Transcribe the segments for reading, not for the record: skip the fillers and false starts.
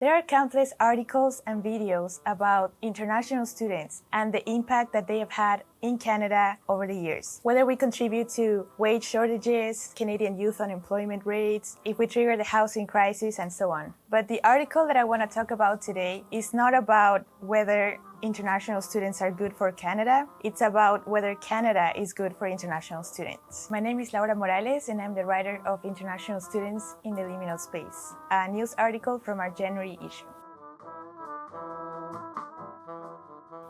There are countless articles and videos about international students and the impact that they have had in Canada over the years. Whether we contribute to wage shortages, Canadian youth unemployment rates, if we trigger the housing crisis, and so on. But the article that I want to talk about today is not about whether international students are good for Canada. It's about whether Canada is good for international students. My name is Laura Morales, and I'm the writer of International Students in the Liminal Space, a news article from our January issue.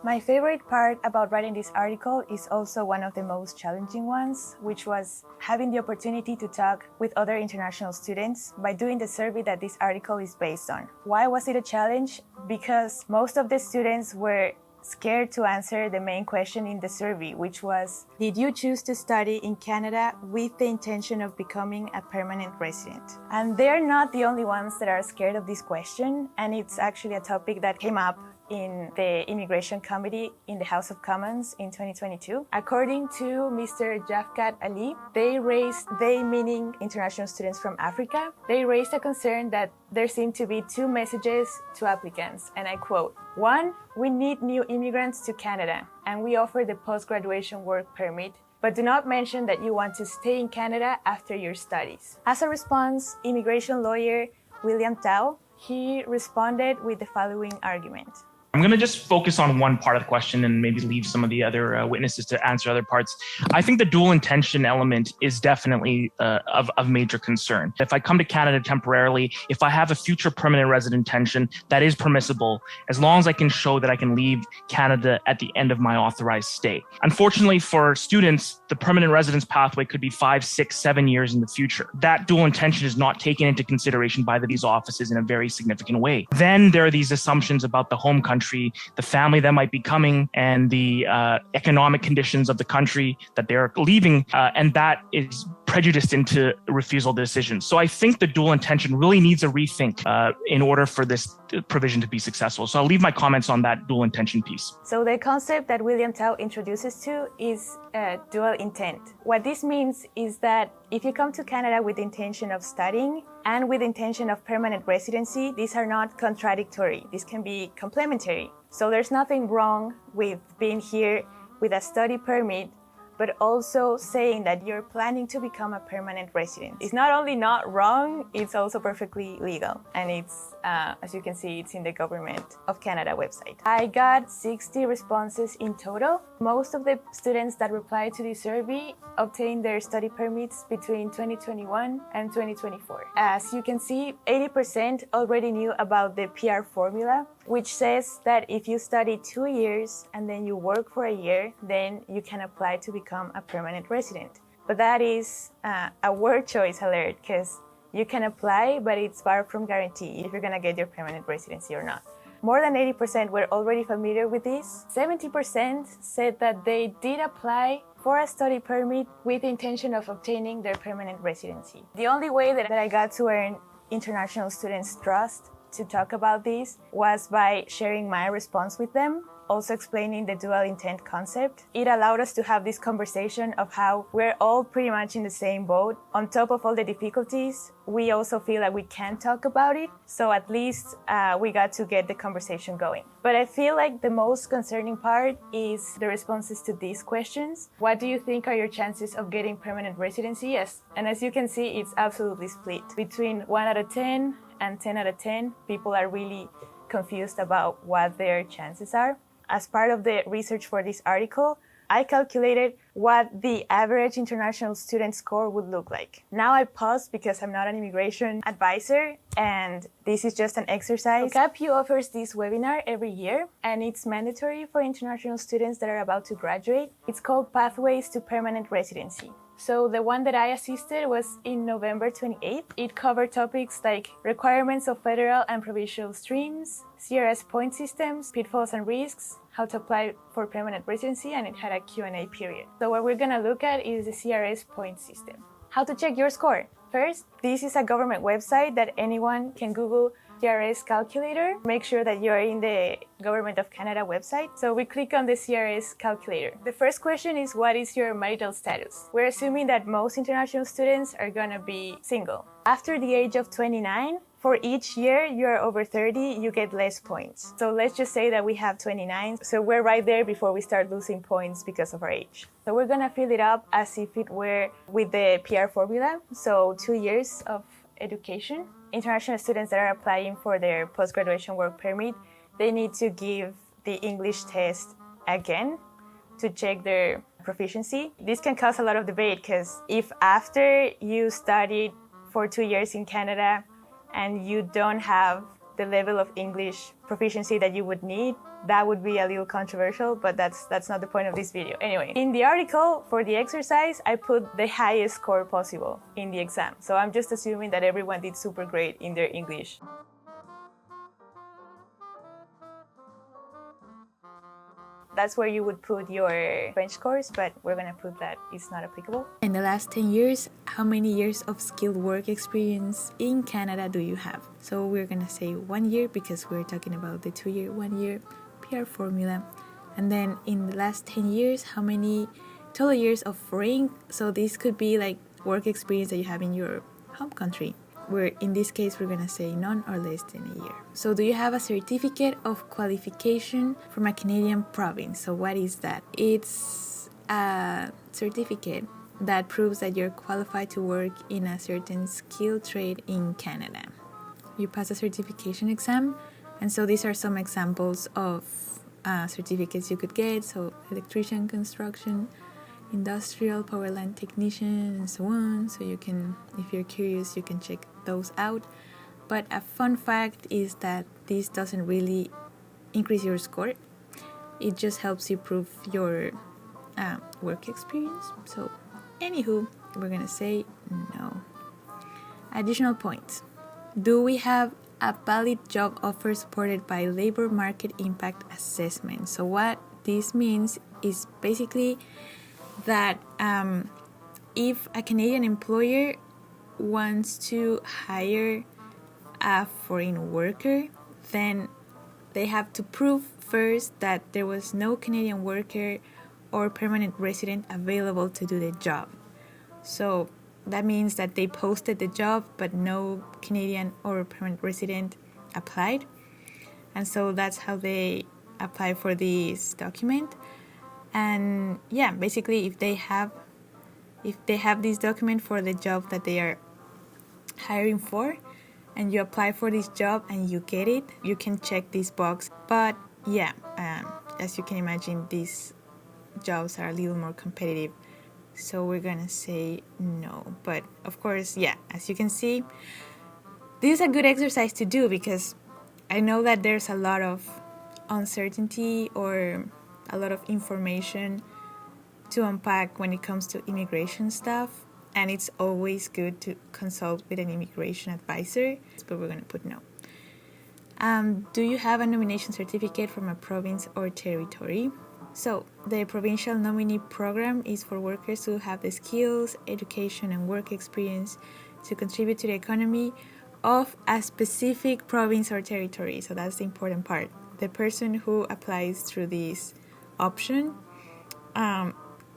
My favorite part about writing this article is also one of the most challenging ones, which was having the opportunity to talk with other international students by doing the survey that this article is based on. Why was it a challenge? Because most of the students were scared to answer the main question in the survey, which was, did you choose to study in Canada with the intention of becoming a permanent resident? And they're not the only ones that are scared of this question, and it's actually a topic that came up in the Immigration Committee in the House of Commons in 2022. According to Mr. Jafkat Ali, they meaning international students from Africa, they raised a concern that there seem to be two messages to applicants, and I quote, "One, we need new immigrants to Canada, and we offer the post-graduation work permit, but do not mention that you want to stay in Canada after your studies." As a response, immigration lawyer William Tao, he responded with the following argument. I'm going to just focus on one part of the question and maybe leave some of the other witnesses to answer other parts. I think the dual intention element is definitely of major concern. If I come to Canada temporarily, if I have a future permanent resident intention, that is permissible as long as I can show that I can leave Canada at the end of my authorized stay. Unfortunately for students, the permanent residence pathway could be 5, 6, 7 years in the future. That dual intention is not taken into consideration by the visa offices in a very significant way. Then there are these assumptions about the home country, the family that might be coming, and the economic conditions of the country that they're leaving, and that is prejudiced into refusal decisions. So I think the dual intention really needs a rethink in order for this provision to be successful. So I'll leave my comments on that dual intention piece. So the concept that William Tao introduces to is dual intent. What this means is that if you come to Canada with the intention of studying and with the intention of permanent residency, these are not contradictory. This can be complementary. So there's nothing wrong with being here with a study permit, but also saying that you're planning to become a permanent resident. It's not only not wrong, it's also perfectly legal. And it's, as you can see, it's in the Government of Canada website. I got 60 responses in total. Most of the students that replied to this survey obtained their study permits between 2021 and 2024. As you can see, 80% already knew about the PR formula, which says that if you study 2 years and then you work for a year, then you can apply to become a permanent resident. But that is a word choice alert, because you can apply, but it's far from guaranteed if you're gonna get your permanent residency or not. More than 80% were already familiar with this. 70% said that they did apply for a study permit with the intention of obtaining their permanent residency. The only way that I got to earn international students' trust to talk about this was by sharing my response with them, also explaining the dual intent concept. It allowed us to have this conversation of how we're all pretty much in the same boat. On top of all the difficulties, we also feel that we can talk about it. So at least we got to get the conversation going. But I feel like the most concerning part is the responses to these questions. What do you think are your chances of getting permanent residency? And as you can see, it's absolutely split. Between 1 out of 10 and 10 out of 10, people are really confused about what their chances are. As part of the research for this article, I calculated what the average international student score would look like. Now I pause because I'm not an immigration advisor, and this is just an exercise. So CAPU offers this webinar every year, and it's mandatory for international students that are about to graduate. It's called Pathways to Permanent Residency. So the one that I assisted was in November 28th. It covered topics like requirements of federal and provincial streams, CRS point systems, pitfalls and risks, how to apply for permanent residency, and it had a Q&A period. So what we're gonna look at is the CRS point system. How to check your score. First, this is a government website that anyone can Google CRS calculator. Make sure that you're in the Government of Canada website. So we click on the CRS calculator. The first question is, what is your marital status? We're assuming that most international students are gonna be single. After the age of 29, For each year you're over 30, you get less points. So let's just say that we have 29. So we're right there before we start losing points because of our age. So we're gonna fill it up as if it were with the PR formula. So 2 years of education. International students that are applying for their post-graduation work permit, they need to give the English test again to check their proficiency. This can cause a lot of debate because if after you studied for 2 years in Canada and you don't have the level of English proficiency that you would need, that would be a little controversial, but that's not the point of this video. Anyway, in the article for the exercise, I put the highest score possible in the exam. So I'm just assuming that everyone did super great in their English. That's where you would put your French scores, but we're gonna put that it's not applicable. In the last 10 years, how many years of skilled work experience in Canada do you have? So we're gonna say 1 year because we're talking about the 2 year, 1 year PR formula. And then in the last 10 years, how many total years of foreign? So this could be like work experience that you have in your home country. Where in this case we're gonna say none or less than a year. So do you have a certificate of qualification from a Canadian province? So what is that? It's a certificate that proves that you're qualified to work in a certain skill trade in Canada. You pass a certification exam, and so these are some examples of certificates you could get. So electrician, construction, industrial, power line technician, and so on. So you can, if you're curious, you can check those out. But a fun fact is that this doesn't really increase your score. It just helps you prove your work experience. So anywho, we're gonna say no. Additional points. Do we have a valid job offer supported by labor market impact assessment? So what this means is basically that if a Canadian employer wants to hire a foreign worker, then they have to prove first that there was no Canadian worker or permanent resident available to do the job. So that means that they posted the job, but no Canadian or permanent resident applied. And so that's how they apply for this document. And yeah, basically if they have this document for the job that they are hiring for, and you apply for this job and you get it, you can check this box. But yeah, as you can imagine, these jobs are a little more competitive, so we're gonna say no. But of course, yeah, as you can see, this is a good exercise to do because I know that there's a lot of uncertainty or a lot of information to unpack when it comes to immigration stuff, and it's always good to consult with an immigration advisor, but we're going to put no. Do you have a nomination certificate from a province or territory? So the provincial nominee program is for workers who have the skills, education, and work experience to contribute to the economy of a specific province or territory. So that's the important part. The person who applies through this option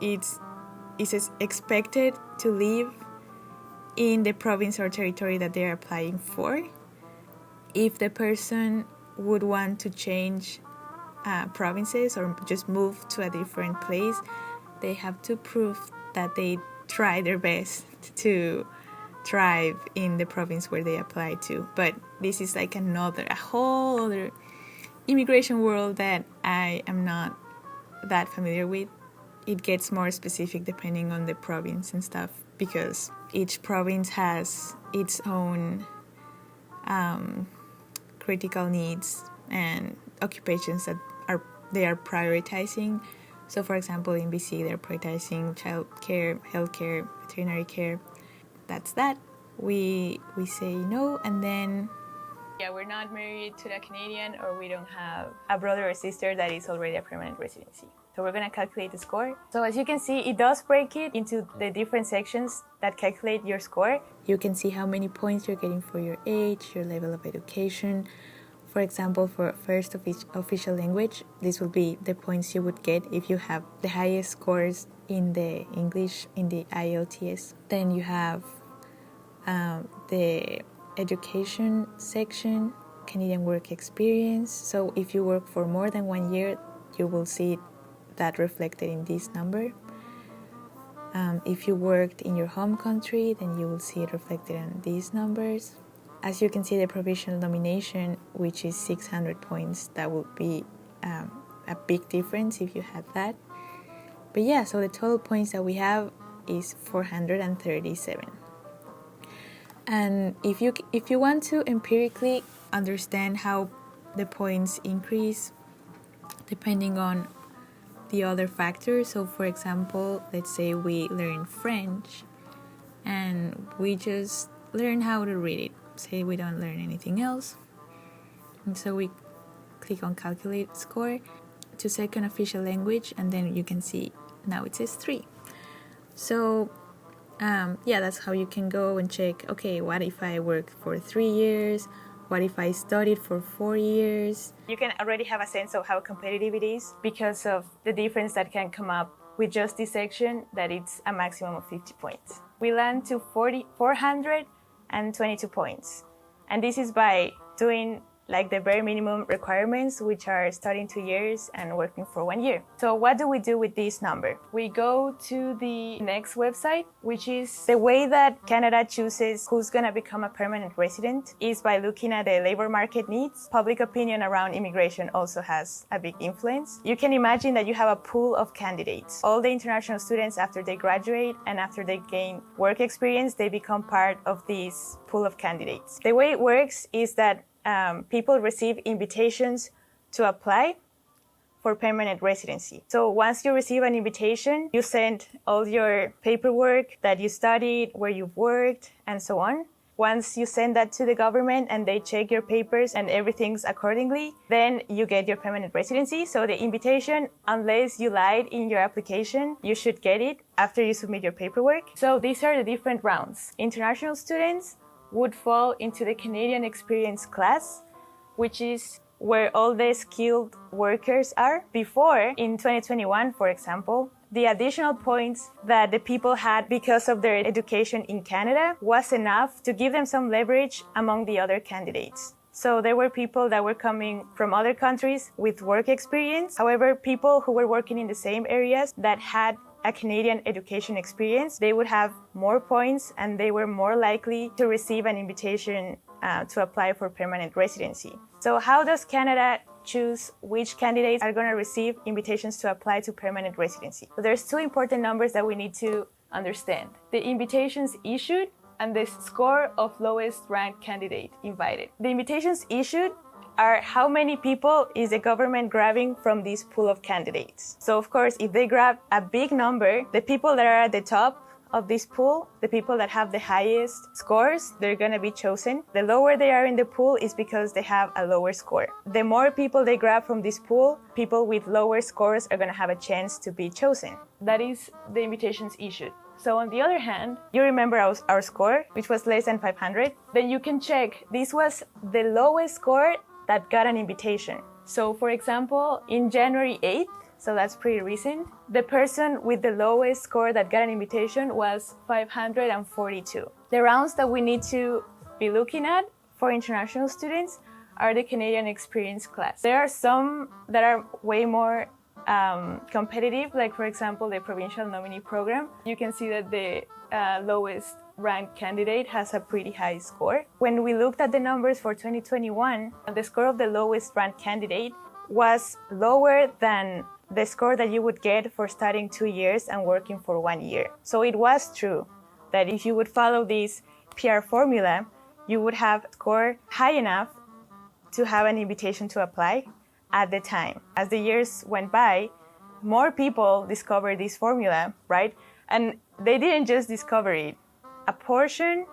is expected to live in the province or territory that they're applying for. If the person would want to change provinces or just move to a different place, they have to prove that they try their best to thrive in the province where they apply to. But this is like a whole other immigration world that I am not that familiar with. It gets more specific depending on the province and stuff, because each province has its own critical needs and occupations that they are prioritizing. So for example, in BC, they're prioritizing child care, healthcare, veterinary care. That's that. We say no, and then yeah, we're not married to a Canadian, or we don't have a brother or sister that is already a permanent residency. So we're going to calculate the score. So as you can see, it does break it into the different sections that calculate your score. You can see how many points you're getting for your age, your level of education. For example, for first official language, this will be the points you would get if you have the highest scores in the English, in the IELTS. Then you have the education section, Canadian work experience. So if you work for more than 1 year, you will see that reflected in this number. If you worked in your home country, then you will see it reflected in these numbers. As you can see, the provisional nomination, which is 600 points, that would be a big difference if you had that. But yeah, so the total points that we have is 437. And if you want to empirically understand how the points increase depending on the other factors, so for example, let's say we learn French and we just learn how to read it. Say we don't learn anything else. And so we click on calculate score to second official language, and then you can see now it says 3. So yeah, that's how you can go and check, okay, what if I worked for 3 years? What if I studied for 4 years? You can already have a sense of how competitive it is because of the difference that can come up with just this section, that it's a maximum of 50 points. We land to 422 points. And this is by doing like the bare minimum requirements, which are studying 2 years and working for 1 year. So what do we do with this number? We go to the next website, which is the way that Canada chooses who's gonna become a permanent resident is by looking at the labor market needs. Public opinion around immigration also has a big influence. You can imagine that you have a pool of candidates. All the international students, after they graduate and after they gain work experience, they become part of this pool of candidates. The way it works is that people receive invitations to apply for permanent residency. So once you receive an invitation, you send all your paperwork that you studied, where you've worked, and so on. Once you send that to the government and they check your papers and everything's accordingly, then you get your permanent residency. So the invitation, unless you lied in your application, you should get it after you submit your paperwork. So these are the different rounds. International students would fall into the Canadian experience class, which is where all the skilled workers are. Before, in 2021, for example, the additional points that the people had because of their education in Canada was enough to give them some leverage among the other candidates. So there were people that were coming from other countries with work experience. However, people who were working in the same areas that had a Canadian education experience, they would have more points and they were more likely to receive an invitation to apply for permanent residency. So how does Canada choose which candidates are going to receive invitations to apply to permanent residency? So there's 2 important numbers that we need to understand. The invitations issued and the score of lowest ranked candidate invited. The invitations issued are how many people is the government grabbing from this pool of candidates. So of course, if they grab a big number, the people that are at the top of this pool, the people that have the highest scores, they're gonna be chosen. The lower they are in the pool is because they have a lower score. The more people they grab from this pool, people with lower scores are gonna have a chance to be chosen. That is the invitations issued. So on the other hand, you remember our score, which was less than 500, then you can check this was the lowest score that got an invitation. So for example, in January 8th, so that's pretty recent, the person with the lowest score that got an invitation was 542. The rounds that we need to be looking at for international students are the Canadian experience class. There are some that are way more competitive, like for example, the provincial nominee program. You can see that the lowest ranked candidate has a pretty high score. When we looked at the numbers for 2021, the score of the lowest ranked candidate was lower than the score that you would get for studying 2 years and working for 1 year. So it was true that if you would follow this PR formula, you would have scored high enough to have an invitation to apply at the time. As the years went by, more people discovered this formula, right? And they didn't just discover it. A portion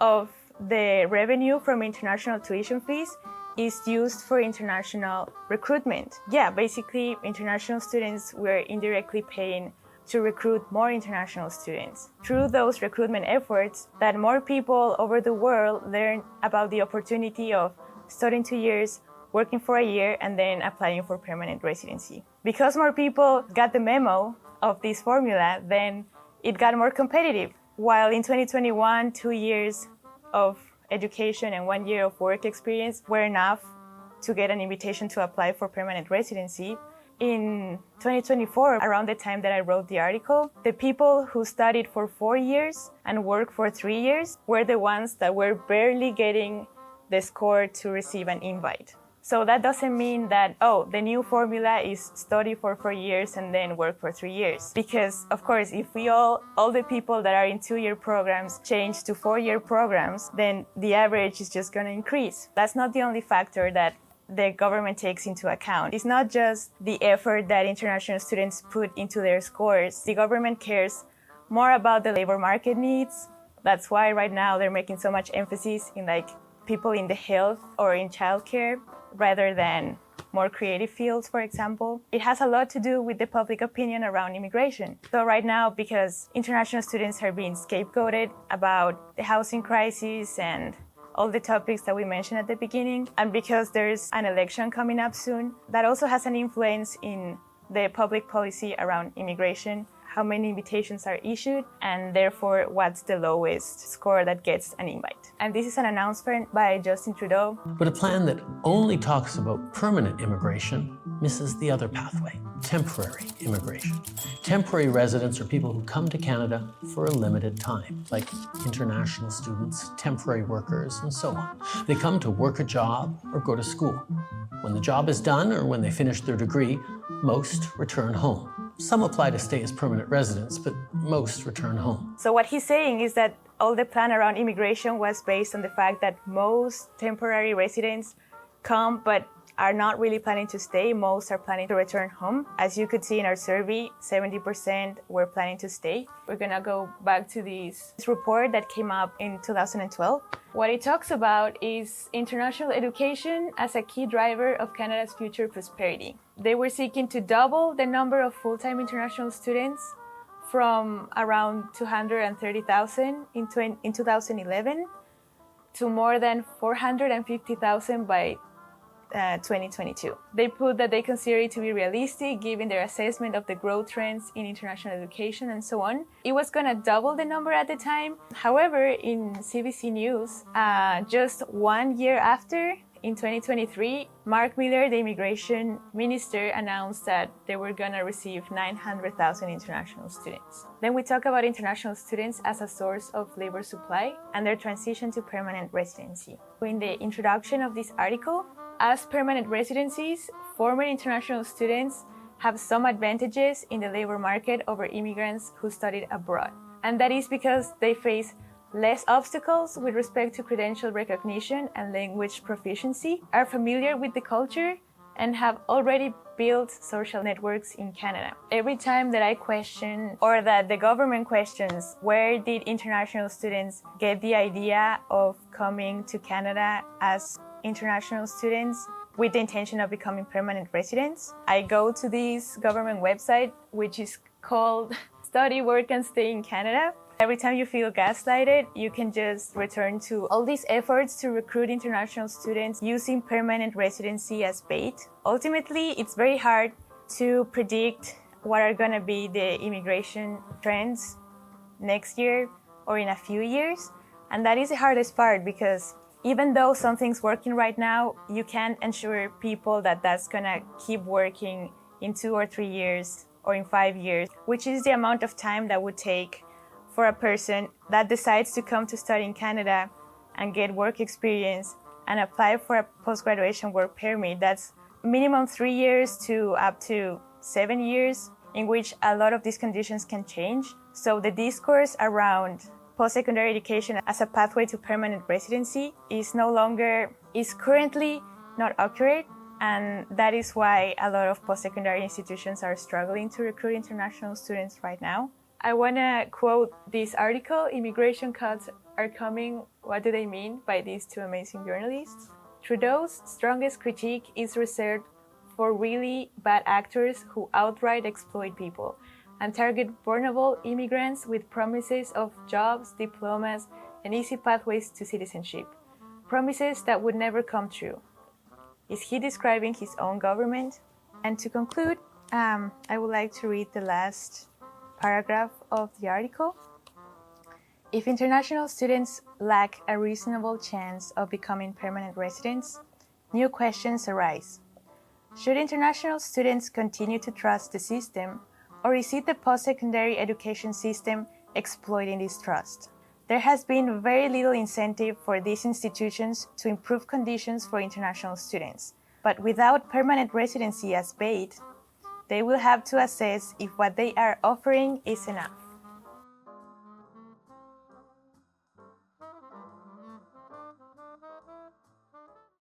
of the revenue from international tuition fees is used for international recruitment. Yeah, basically, international students were indirectly paying to recruit more international students. Through those recruitment efforts, that more people over the world learn about the opportunity of studying 2 years, working for a year, and then applying for permanent residency. Because more people got the memo of this formula, then it got more competitive. While in 2021, 2 years of education and 1 year of work experience were enough to get an invitation to apply for permanent residency. In 2024, around the time that I wrote the article, the people who studied for 4 years and worked for 3 years were the ones that were barely getting the score to receive an invite. So that doesn't mean that, the new formula is study for 4 years and then work for 3 years. Because, of course, if we all the people that are in 2-year programs change to 4-year programs, then the average is just going to increase. That's not the only factor that the government takes into account. It's not just the effort that international students put into their scores. The government cares more about the labor market needs. That's why right now they're making so much emphasis in people in the health or in childcare rather than more creative fields, for example. It has a lot to do with the public opinion around immigration. So right now, because international students are being scapegoated about the housing crisis and all the topics that we mentioned at the beginning, and because there's an election coming up soon, that also has an influence in the public policy around immigration, how many invitations are issued, and therefore what's the lowest score that gets an invite. And this is an announcement by Justin Trudeau. But a plan that only talks about permanent immigration misses the other pathway, temporary immigration. Temporary residents are people who come to Canada for a limited time, like international students, temporary workers, and so on. They come to work a job or go to school. When the job is done or when they finish their degree, most return home. Some apply to stay as permanent residents, but most return home. So what he's saying is that all the plan around immigration was based on the fact that most temporary residents come but are not really planning to stay. Most are planning to return home. As you could see in our survey, 70% were planning to stay. We're gonna go back to this report that came up in 2012. What it talks about is international education as a key driver of Canada's future prosperity. They were seeking to double the number of full-time international students from around 230,000 in 2011 to more than 450,000 by 2022. They put that they consider it to be realistic given their assessment of the growth trends in international education and so on. It was going to double the number at the time. However, in CBC News, just 1 year after, in 2023, Mark Miller, the immigration minister, announced that they were going to receive 900,000 international students. Then we talk about international students as a source of labor supply and their transition to permanent residency. In the introduction of this article, as permanent residencies, former international students have some advantages in the labor market over immigrants who studied abroad. And that is because they face less obstacles with respect to credential recognition and language proficiency, are familiar with the culture, and have already built social networks in Canada. Every time that I question, or that the government questions, where did international students get the idea of coming to Canada as international students with the intention of becoming permanent residents, I go to this government website, which is called Study, Work and Stay in Canada. Every time you feel gaslighted, you can just return to all these efforts to recruit international students using permanent residency as bait. Ultimately, it's very hard to predict what are going to be the immigration trends next year or in a few years. And that is the hardest part, because even though something's working right now, you can't ensure people that that's going to keep working in 2 or 3 years or in 5 years, which is the amount of time that would take for a person that decides to come to study in Canada and get work experience and apply for a post-graduation work permit. That's minimum 3 years to up to 7 years, in which a lot of these conditions can change. So the discourse around post-secondary education as a pathway to permanent residency is currently not accurate. And that is why a lot of post-secondary institutions are struggling to recruit international students right now. I want to quote this article, "Immigration cuts are coming. What do they mean?" by these two amazing journalists. Trudeau's strongest critique is reserved for really bad actors who outright exploit people and target vulnerable immigrants with promises of jobs, diplomas, and easy pathways to citizenship. Promises that would never come true. Is he describing his own government? And to conclude, I would like to read the last paragraph of the article. If international students lack a reasonable chance of becoming permanent residents, new questions arise. Should international students continue to trust the system, or is it the post-secondary education system exploiting this trust? There has been very little incentive for these institutions to improve conditions for international students, but without permanent residency as bait, they will have to assess if what they are offering is enough.